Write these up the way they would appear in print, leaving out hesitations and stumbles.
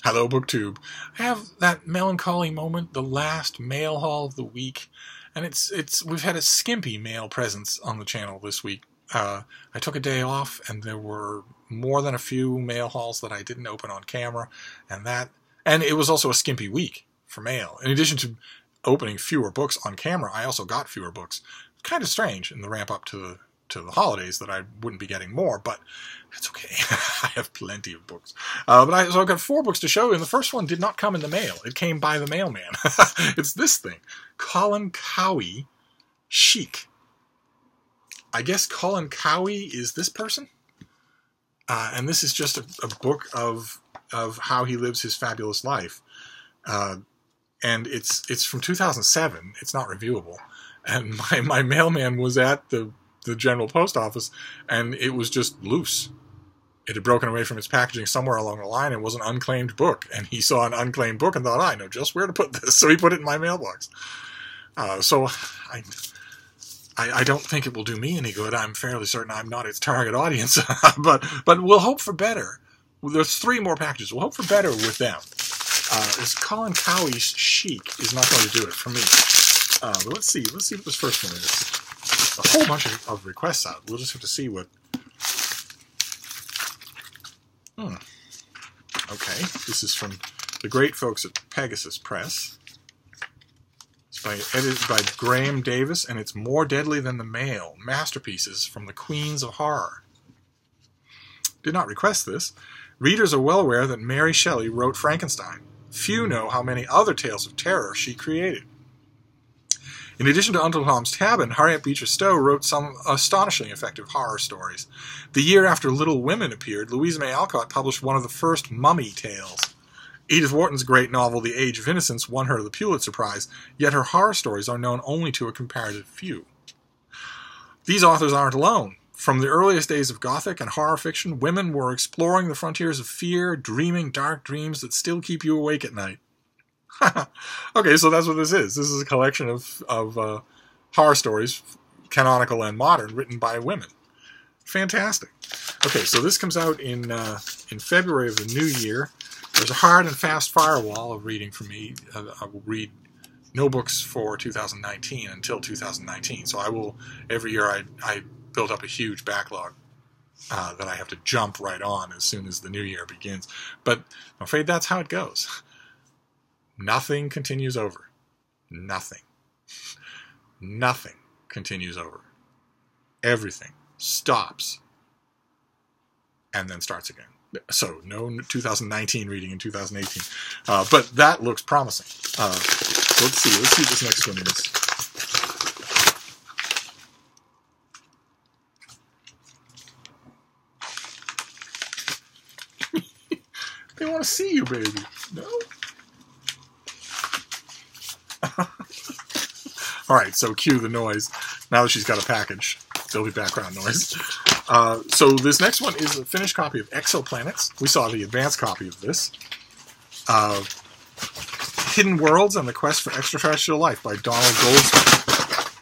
Hello, BookTube. I have that melancholy moment, the last mail haul of the week, and we've had a skimpy mail presence on the channel this week. I took a day off, and there were more than a few mail hauls that I didn't open on camera, and it was also a skimpy week for mail. In addition to opening fewer books on camera, I also got fewer books. It's kind of strange in the ramp up to the holidays that I wouldn't be getting more, but that's okay. I have plenty of books. So I've got 4 books to show you, and the first one did not come in the mail. It came by the mailman. It's this thing. Colin Cowie, Chic. I guess Colin Cowie is this person? And this is just a book of how he lives his fabulous life. And it's from 2007. It's not reviewable. And my mailman was at the General Post Office, and it was just loose. It had broken away from its packaging somewhere along the line and was an unclaimed book. And he saw an unclaimed book and thought, I know just where to put this. So he put it in my mailbox. So I don't think it will do me any good. I'm fairly certain I'm not its target audience. but we'll hope for better. There's 3 more packages. We'll hope for better with them. This Colin Cowie's Chic is not going to do it for me. But let's see what this first one is. A whole bunch of requests out. We'll just have to see what... Okay, this is from the great folks at Pegasus Press. It's edited by Graham Davis, and it's More Deadly Than the Mail, Masterpieces from the Queens of Horror. Did not request this. Readers are well aware that Mary Shelley wrote Frankenstein. Few know how many other tales of terror she created. In addition to Uncle Tom's Cabin, Harriet Beecher Stowe wrote some astonishingly effective horror stories. The year after Little Women appeared, Louisa May Alcott published one of the first mummy tales. Edith Wharton's great novel, The Age of Innocence, won her the Pulitzer Prize, yet her horror stories are known only to a comparative few. These authors aren't alone. From the earliest days of Gothic and horror fiction, women were exploring the frontiers of fear, dreaming dark dreams that still keep you awake at night. Okay, so that's what this is. This is a collection of horror stories, canonical and modern, written by women. Fantastic. Okay, so this comes out in February of the new year. There's a hard and fast firewall of reading for me. I will read no books for 2019 until 2019. So I will, every year I built up a huge backlog that I have to jump right on as soon as the new year begins. But I'm afraid that's how it goes. Nothing continues over. Nothing. Nothing continues over. Everything stops and then starts again. So no 2019 reading in 2018. But that looks promising. Let's see what this next one is. They want to see you, baby. No? Alright, so cue the noise. Now that she's got a package, there'll be background noise. So this next one is a finished copy of Exoplanets. We saw the advanced copy of this. Hidden Worlds and the Quest for Extraterrestrial Life by Donald Goldsmith.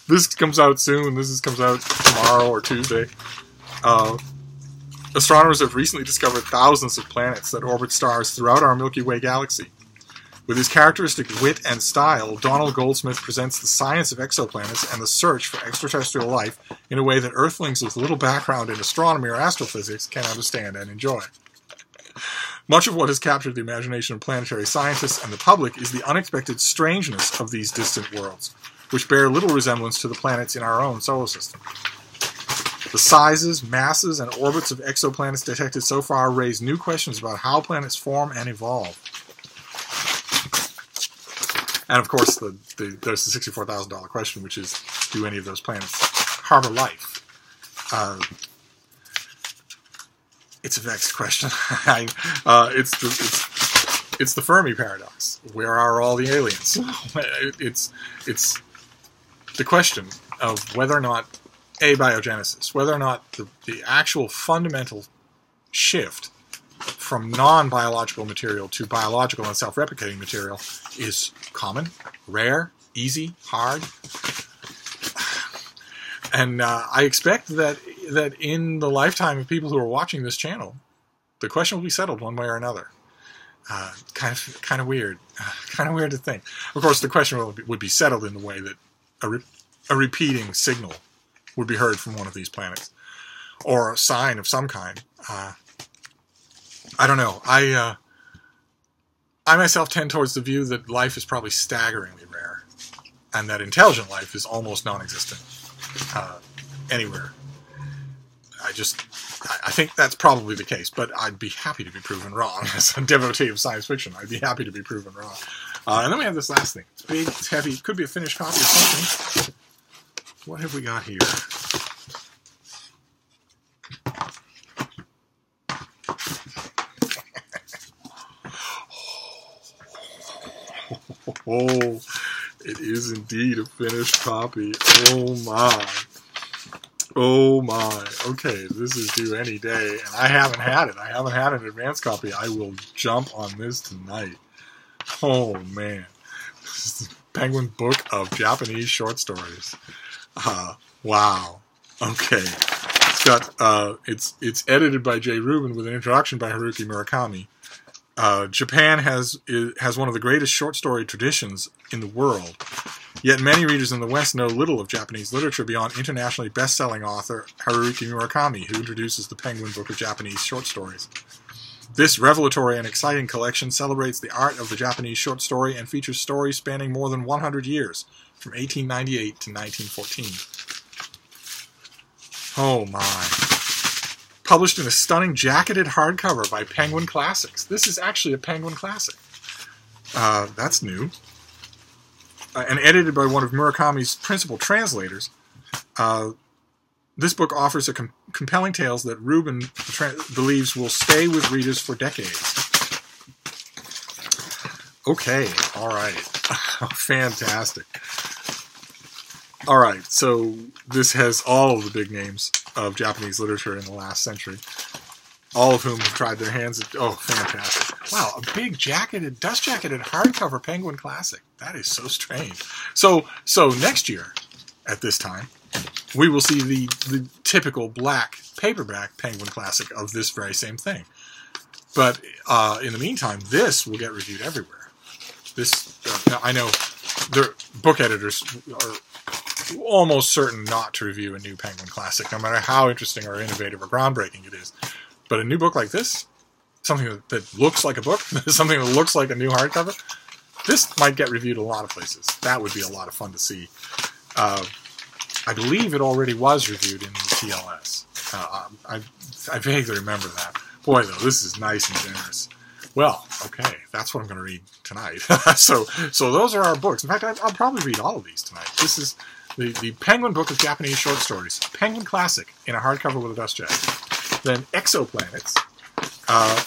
This comes out soon. This comes out tomorrow or Tuesday. Astronomers have recently discovered thousands of planets that orbit stars throughout our Milky Way galaxy. With his characteristic wit and style, Donald Goldsmith presents the science of exoplanets and the search for extraterrestrial life in a way that Earthlings with little background in astronomy or astrophysics can understand and enjoy. Much of what has captured the imagination of planetary scientists and the public is the unexpected strangeness of these distant worlds, which bear little resemblance to the planets in our own solar system. The sizes, masses, and orbits of exoplanets detected so far raise new questions about how planets form and evolve. And of course, there's the $64,000 question, which is, do any of those planets harbor life? It's a vexed question. It's the Fermi paradox. Where are all the aliens? It's the question of whether or not abiogenesis, whether or not the actual fundamental shift from non-biological material to biological and self-replicating material is common, rare, easy, hard. And I expect that that in the lifetime of people who are watching this channel, the question will be settled one way or another. Kind of weird. Kind of weird to think. Of course, the question would be settled in the way that a repeating signal would be heard from one of these planets, or a sign of some kind. I don't know. I myself tend towards the view that life is probably staggeringly rare, and that intelligent life is almost non-existent anywhere. I think that's probably the case, but I'd be happy to be proven wrong. As a devotee of science fiction, I'd be happy to be proven wrong. And then we have this last thing. It's big, it's heavy. It could be a finished copy of something. What have we got here? Oh, it is indeed a finished copy. Oh my. Oh my. Okay, this is due any day, and I haven't had it. I haven't had an advance copy. I will jump on this tonight. Oh man. This is the Penguin Book of Japanese Short Stories. Wow. Okay. It's got it's edited by Jay Rubin with an introduction by Haruki Murakami. Japan has one of the greatest short story traditions in the world, yet many readers in the West know little of Japanese literature beyond internationally best-selling author Haruki Murakami, who introduces the Penguin Book of Japanese Short Stories. This revelatory and exciting collection celebrates the art of the Japanese short story and features stories spanning more than 100 years, from 1898 to 1914. Oh my. Published in a stunning jacketed hardcover by Penguin Classics. This is actually a Penguin Classic. That's new. And edited by one of Murakami's principal translators. This book offers a compelling tales that Rubin believes will stay with readers for decades. Okay, all right. Fantastic. All right, so this has all of the big names of Japanese literature in the last century, all of whom have tried their hands at... Oh, fantastic. Wow, a big jacketed, dust-jacketed hardcover Penguin Classic. That is so strange. So next year, at this time, we will see the typical black paperback Penguin Classic of this very same thing. But in the meantime, this will get reviewed everywhere. This, I know, their book editors are almost certain not to review a new Penguin Classic, no matter how interesting or innovative or groundbreaking it is. But a new book like this, something that looks like a book, something that looks like a new hardcover, this might get reviewed a lot of places. That would be a lot of fun to see. I believe it already was reviewed in the TLS. I vaguely remember that. Boy, though, this is nice and generous. Well, okay, that's what I'm going to read tonight. So those are our books. In fact, I'll probably read all of these tonight. This is the Penguin Book of Japanese Short Stories, Penguin Classic in a hardcover with a dust jacket. Then Exoplanets,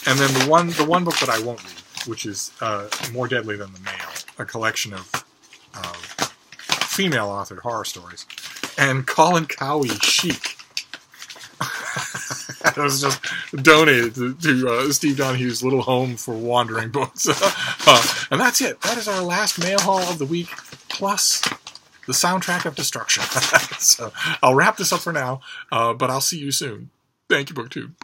and then the one book that I won't read, which is More Deadly Than the Male, a collection of female-authored horror stories, and Colin Cowie Chic. That was just donated to Steve Donahue's little home for wandering books. And that's it. That is our last mail haul of the week, plus the soundtrack of destruction. So I'll wrap this up for now, but I'll see you soon. Thank you, BookTube.